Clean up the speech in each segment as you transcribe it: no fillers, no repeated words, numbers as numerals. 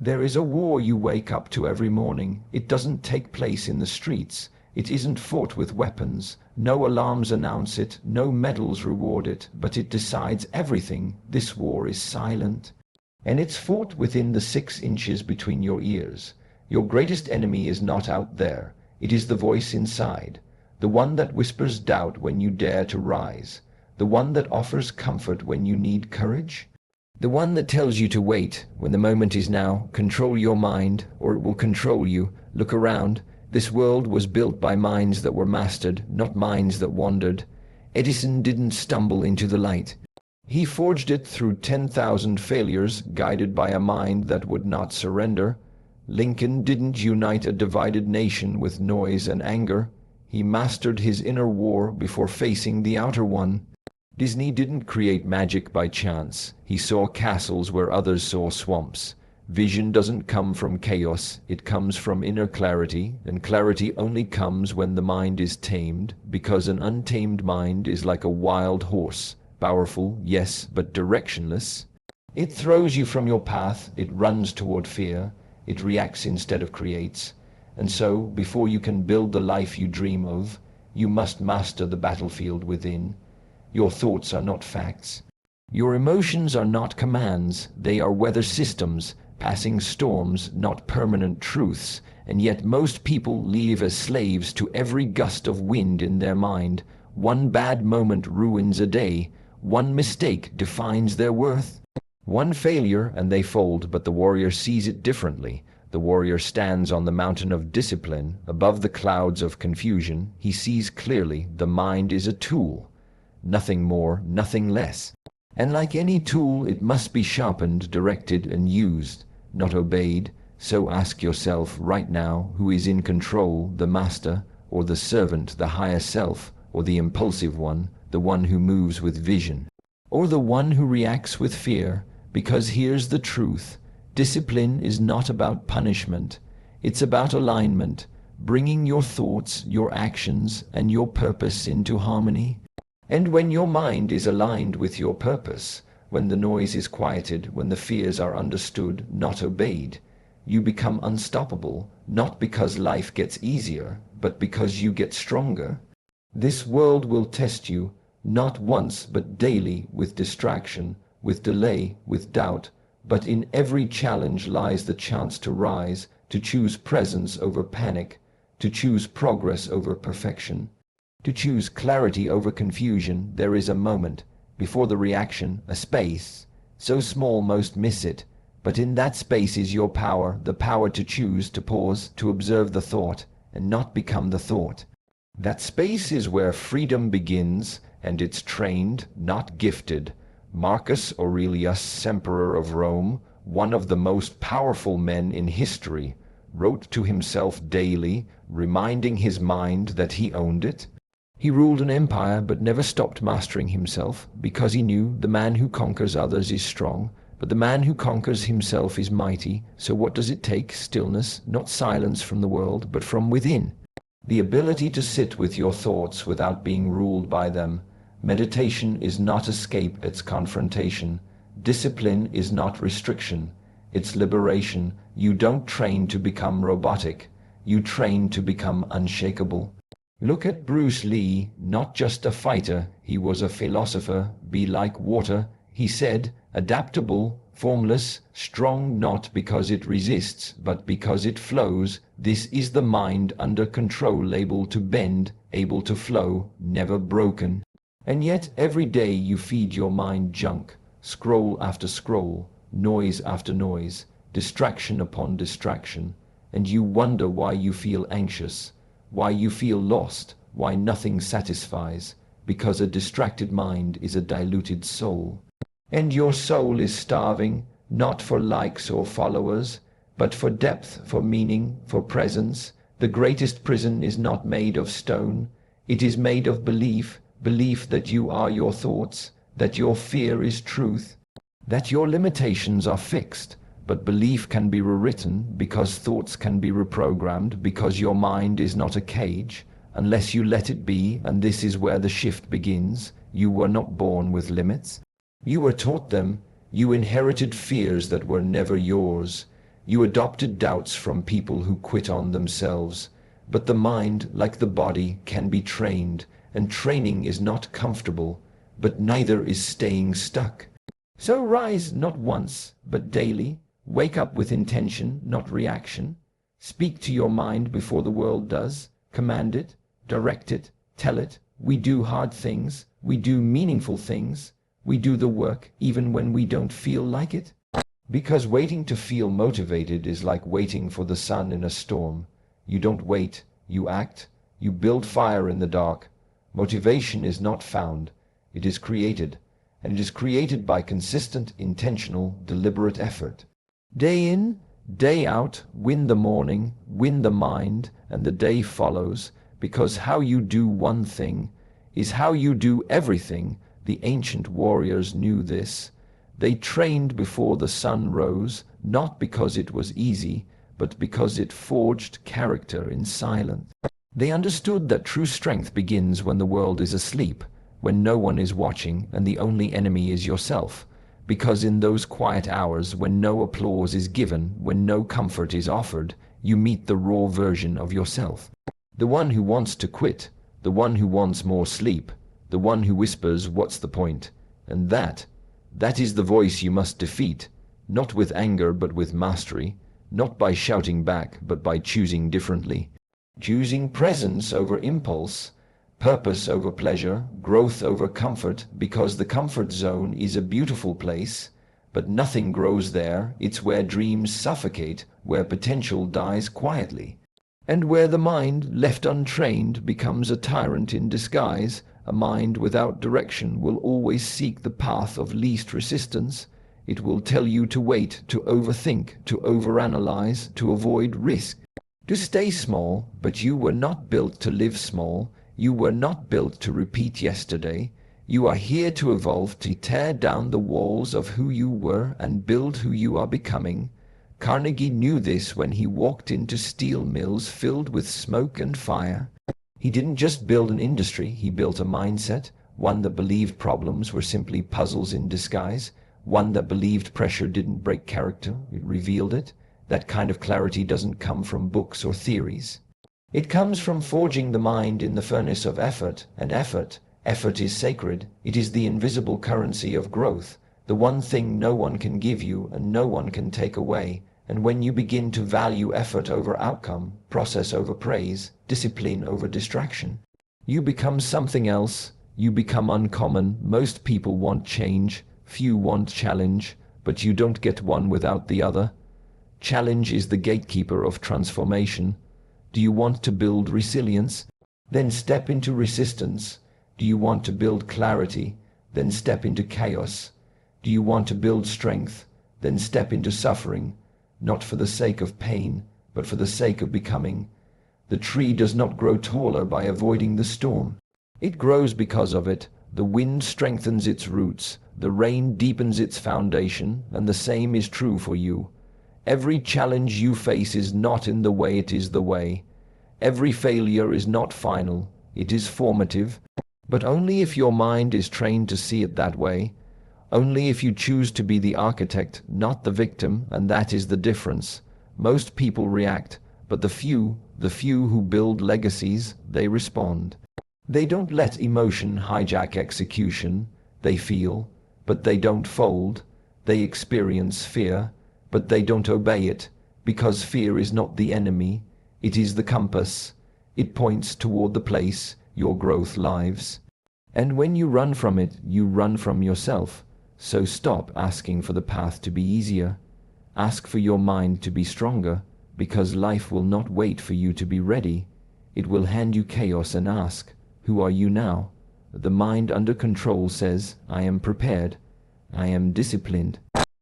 There is a war you wake up to every morning. It doesn't take place in the streets. It isn't fought with weapons. No alarms announce it, no medals reward it, but it decides everything. This war is silent. And it's fought within the 6 inches between your ears. Your greatest enemy is not out there. It is the voice inside, the one that whispers doubt when you dare to rise, the one that offers comfort when you need courage, the one that tells you to wait when the moment is now. Control your mind, or it will control you. Look around. This world was built by minds that were mastered, not minds that wandered. Edison didn't stumble into the light. He forged it through 10,000 failures, guided by a mind that would not surrender. Lincoln didn't unite a divided nation with noise and anger. He mastered his inner war before facing the outer one. Disney didn't create magic by chance. He saw castles where others saw swamps. Vision doesn't come from chaos, it comes from inner clarity, and clarity only comes when the mind is tamed, because an untamed mind is like a wild horse, powerful, yes, but directionless. It throws you from your path, it runs toward fear, it reacts instead of creates. And so, before you can build the life you dream of, you must master the battlefield within. Your thoughts are not facts. Your emotions are not commands, they are weather systems, passing storms, not permanent truths, and yet most people live as slaves to every gust of wind in their mind. One bad moment ruins a day, one mistake defines their worth. One failure and they fold, but the warrior sees it differently. The warrior stands on the mountain of discipline, above the clouds of confusion. He sees clearly the mind is a tool, nothing more, nothing less. And like any tool, it must be sharpened, directed, and used, not obeyed. So ask yourself right now, who is in control, the master, or the servant, the higher self, or the impulsive one, the one who moves with vision, or the one who reacts with fear? Because here's the truth. Discipline is not about punishment. It's about alignment, bringing your thoughts, your actions, and your purpose into harmony. And when your mind is aligned with your purpose, when the noise is quieted, when the fears are understood, not obeyed, you become unstoppable, not because life gets easier, but because you get stronger. This world will test you, not once but daily, with distraction, with delay, with doubt, but in every challenge lies the chance to rise, to choose presence over panic, to choose progress over perfection, to choose clarity over confusion. There is a moment, before the reaction, a space, so small most miss it, but in that space is your power, the power to choose, to pause, to observe the thought, and not become the thought. That space is where freedom begins, and it's trained, not gifted. Marcus Aurelius, Emperor of Rome, one of the most powerful men in history, wrote to himself daily, reminding his mind that he owned it. He ruled an empire but never stopped mastering himself, because he knew the man who conquers others is strong, but the man who conquers himself is mighty. So what does it take? Stillness, not silence from the world, but from within. The ability to sit with your thoughts without being ruled by them. Meditation is not escape, it's confrontation. Discipline is not restriction, it's liberation. You don't train to become robotic, you train to become unshakable. Look at Bruce Lee, not just a fighter, he was a philosopher. Be like water, he said, adaptable, formless, strong not because it resists, but because it flows. This is the mind under control, able to bend, able to flow, never broken. And yet every day you feed your mind junk, scroll after scroll, noise after noise, distraction upon distraction, and you wonder why you feel anxious, why you feel lost, why nothing satisfies, because a distracted mind is a diluted soul. And your soul is starving, not for likes or followers, but for depth, for meaning, for presence. The greatest prison is not made of stone, it is made of belief. Belief that you are your thoughts, that your fear is truth, that your limitations are fixed, but belief can be rewritten, because thoughts can be reprogrammed, because your mind is not a cage, unless you let it be. And this is where the shift begins. You were not born with limits. You were taught them. You inherited fears that were never yours. You adopted doubts from people who quit on themselves. But the mind, like the body, can be trained, and training is not comfortable, but neither is staying stuck. So rise not once, but daily. Wake up with intention, not reaction. Speak to your mind before the world does. Command it, direct it, tell it. We do hard things. We do meaningful things. We do the work even when we don't feel like it. Because waiting to feel motivated is like waiting for the sun in a storm. You don't wait, you act. You build fire in the dark. Motivation is not found. It is created. And it is created by consistent, intentional, deliberate effort. Day in, day out, win the morning, win the mind, and the day follows, because how you do one thing is how you do everything. The ancient warriors knew this. They trained before the sun rose, not because it was easy, but because it forged character in silence. They understood that true strength begins when the world is asleep, when no one is watching and the only enemy is yourself. Because in those quiet hours when no applause is given, when no comfort is offered, you meet the raw version of yourself. The one who wants to quit, the one who wants more sleep, the one who whispers, "What's the point?" And that is the voice you must defeat, not with anger but with mastery, not by shouting back but by choosing differently. Choosing presence over impulse, purpose over pleasure, growth over comfort, because the comfort zone is a beautiful place, but nothing grows there. It's where dreams suffocate, where potential dies quietly, and where the mind, left untrained, becomes a tyrant in disguise. A mind without direction will always seek the path of least resistance. It will tell you to wait, to overthink, to overanalyze, to avoid risk, to stay small. But you were not built to live small. You were not built to repeat yesterday. You are here to evolve, to tear down the walls of who you were and build who you are becoming. Carnegie knew this when he walked into steel mills filled with smoke and fire. He didn't just build an industry, he built a mindset, one that believed problems were simply puzzles in disguise, one that believed pressure didn't break character, it revealed it. That kind of clarity doesn't come from books or theories. It comes from forging the mind in the furnace of effort, and effort is sacred. It is the invisible currency of growth, the one thing no one can give you and no one can take away. And when you begin to value effort over outcome, process over praise, discipline over distraction, you become something else. You become uncommon. Most people want change, few want challenge, but you don't get one without the other. Challenge is the gatekeeper of transformation. Do you want to build resilience? Then step into resistance. Do you want to build clarity? Then step into chaos. Do you want to build strength? Then step into suffering. Not for the sake of pain, but for the sake of becoming. The tree does not grow taller by avoiding the storm. It grows because of it. The wind strengthens its roots, the rain deepens its foundation, and the same is true for you. Every challenge you face is not in the way, it is the way. Every failure is not final, it is formative, but only if your mind is trained to see it that way. Only if you choose to be the architect, not the victim, and that is the difference. Most people react, but the few who build legacies, they respond. They don't let emotion hijack execution. They feel, but they don't fold. They experience fear, but they don't obey it, because fear is not the enemy, it is the compass. It points toward the place your growth lives. And when you run from it, you run from yourself. So stop asking for the path to be easier. Ask for your mind to be stronger, because life will not wait for you to be ready. It will hand you chaos and ask, "Who are you now?" The mind under control says, "I am prepared. I am disciplined.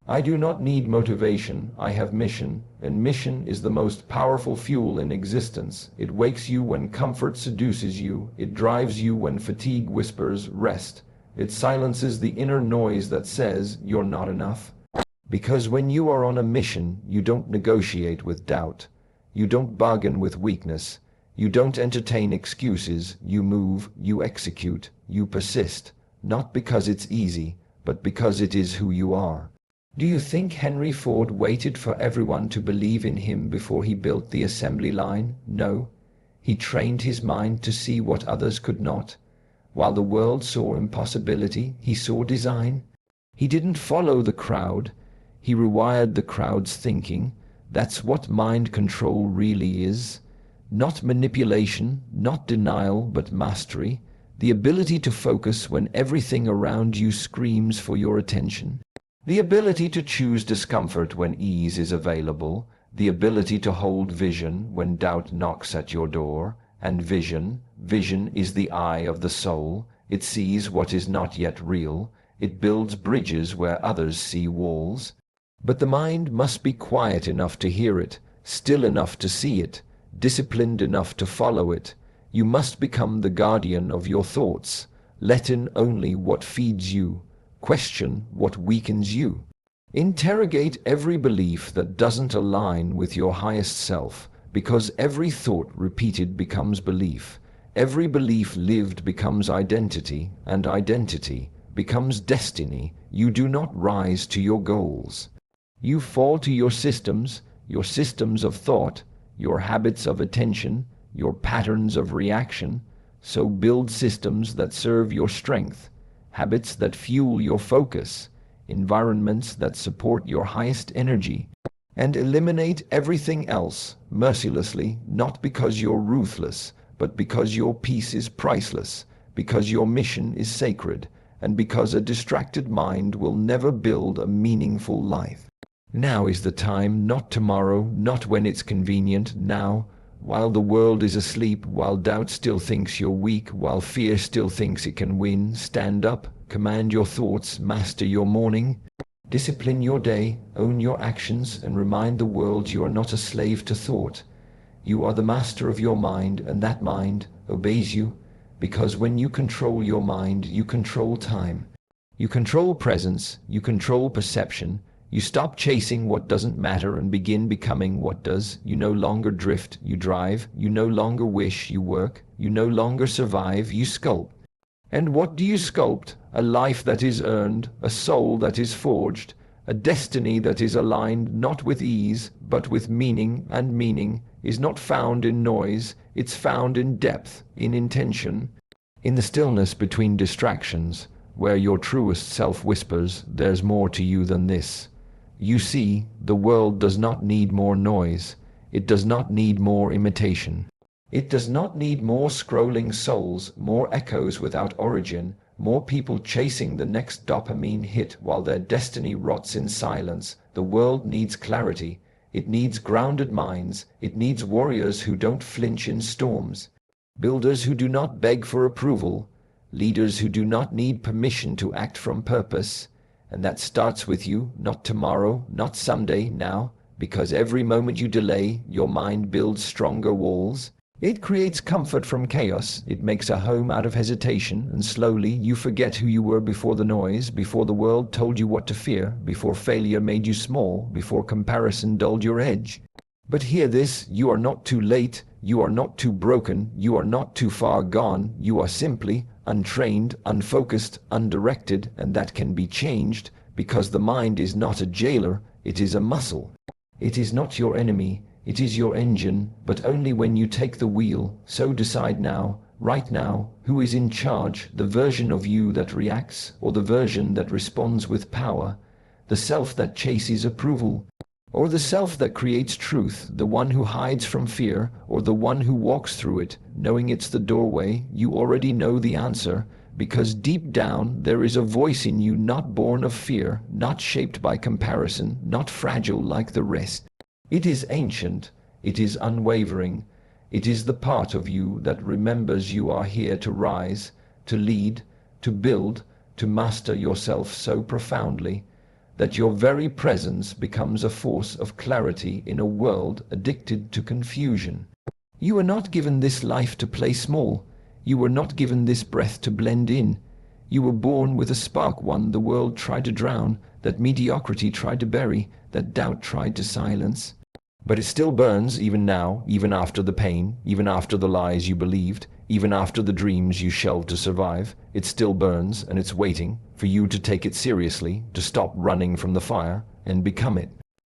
I do not need motivation. I have mission." And mission is the most powerful fuel in existence. It wakes you when comfort seduces you. It drives you when fatigue whispers, "Rest." It silences the inner noise that says, "You're not enough." Because when you are on a mission, you don't negotiate with doubt. You don't bargain with weakness. You don't entertain excuses. You move, you execute, you persist. Not because it's easy, but because it is who you are. Do you think Henry Ford waited for everyone to believe in him before he built the assembly line? No. He trained his mind to see what others could not. While the world saw impossibility, he saw design. He didn't follow the crowd. He rewired the crowd's thinking. That's what mind control really is. Not manipulation, not denial, but mastery. The ability to focus when everything around you screams for your attention. The ability to choose discomfort when ease is available. The ability to hold vision when doubt knocks at your door. And vision is the eye of the soul. It sees what is not yet real. It builds bridges where others see walls. But the mind must be quiet enough to hear it, still enough to see it, disciplined enough to follow it. You must become the guardian of your thoughts. Let in only what feeds you. Question what weakens you. Interrogate every belief that doesn't align with your highest self, because every thought repeated becomes belief. Every belief lived becomes identity, and identity becomes destiny. You do not rise to your goals. You fall to your systems of thought, your habits of attention, your patterns of reaction. So build systems that serve your strength, habits that fuel your focus, environments that support your highest energy, and eliminate everything else mercilessly, not because you're ruthless, but because your peace is priceless, because your mission is sacred, and because a distracted mind will never build a meaningful life. Now is the time, not tomorrow, not when it's convenient, now, while the world is asleep, while doubt still thinks you're weak, while fear still thinks it can win. Stand up, command your thoughts, master your morning, discipline your day, own your actions, and remind the world you are not a slave to thought. You are the master of your mind, and that mind obeys you, because when you control your mind, you control time. You control presence, you control perception. You stop chasing what doesn't matter and begin becoming what does. You no longer drift, you drive. You no longer wish, you work. You no longer survive, you sculpt. And what do you sculpt? A life that is earned, a soul that is forged, a destiny that is aligned not with ease, but with meaning, and meaning is not found in noise, it's found in depth, in intention, in the stillness between distractions, where your truest self whispers, "There's more to you than this." You see, the world does not need more noise. It does not need more imitation. It does not need more scrolling souls, more echoes without origin, more people chasing the next dopamine hit while their destiny rots in silence. The world needs clarity. It needs grounded minds. It needs warriors who don't flinch in storms, builders who do not beg for approval, leaders who do not need permission to act from purpose. And that starts with you, not tomorrow, not someday, now, because every moment you delay, your mind builds stronger walls. It creates comfort from chaos. It makes a home out of hesitation, and slowly you forget who you were before the noise, before the world told you what to fear, before failure made you small, before comparison dulled your edge. But hear this, you are not too late, you are not too broken, you are not too far gone, you are simply untrained, unfocused, undirected, and that can be changed, because the mind is not a jailer, it is a muscle. It is not your enemy, it is your engine, but only when you take the wheel. So decide now, right now, who is in charge, the version of you that reacts, or the version that responds with power, the self that chases approval, or the self that creates truth, the one who hides from fear, or the one who walks through it, knowing it's the doorway. You already know the answer, because deep down there is a voice in you not born of fear, not shaped by comparison, not fragile like the rest. It is ancient, it is unwavering, it is the part of you that remembers you are here to rise, to lead, to build, to master yourself so profoundly that your very presence becomes a force of clarity in a world addicted to confusion. You were not given this life to play small. You were not given this breath to blend in. You were born with a spark, one the world tried to drown, that mediocrity tried to bury, that doubt tried to silence. But it still burns even now, even after the pain, even after the lies you believed, Even after the dreams you shelved to survive, it still burns, and it's waiting for you to take it seriously, to stop running from the fire and become it.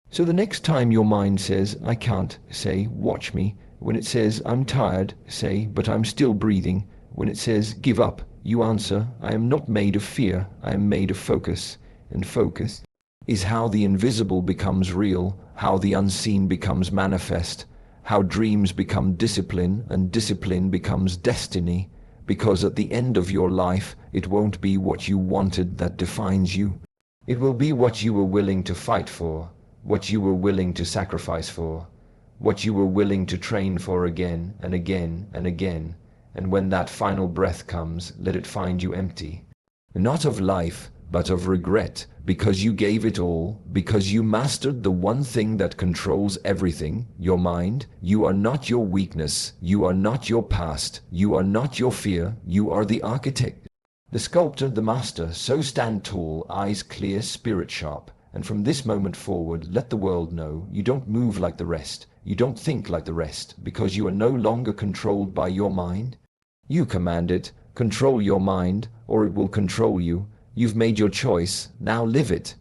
So the next time your mind says, I can't, say, watch me. When it says, I'm tired, say, but I'm still breathing. When it says, give up, you answer, I am not made of fear, I am made of focus. And focus is how the invisible becomes real, how the unseen becomes manifest, how dreams become discipline and discipline becomes destiny, because at the end of your life, it won't be what you wanted that defines you. It will be what you were willing to fight for, what you were willing to sacrifice for, what you were willing to train for again and again and again. And when that final breath comes, let it find you empty. Not of life, but of regret, because you gave it all, because you mastered the one thing that controls everything, your mind. You are not your weakness, you are not your past, you are not your fear, you are the architect, the sculptor, the master. So stand tall, eyes clear, spirit sharp, and from this moment forward, let the world know you don't move like the rest, you don't think like the rest, because you are no longer controlled by your mind. You command it. Control your mind, or it will control you. You've made your choice, now live it.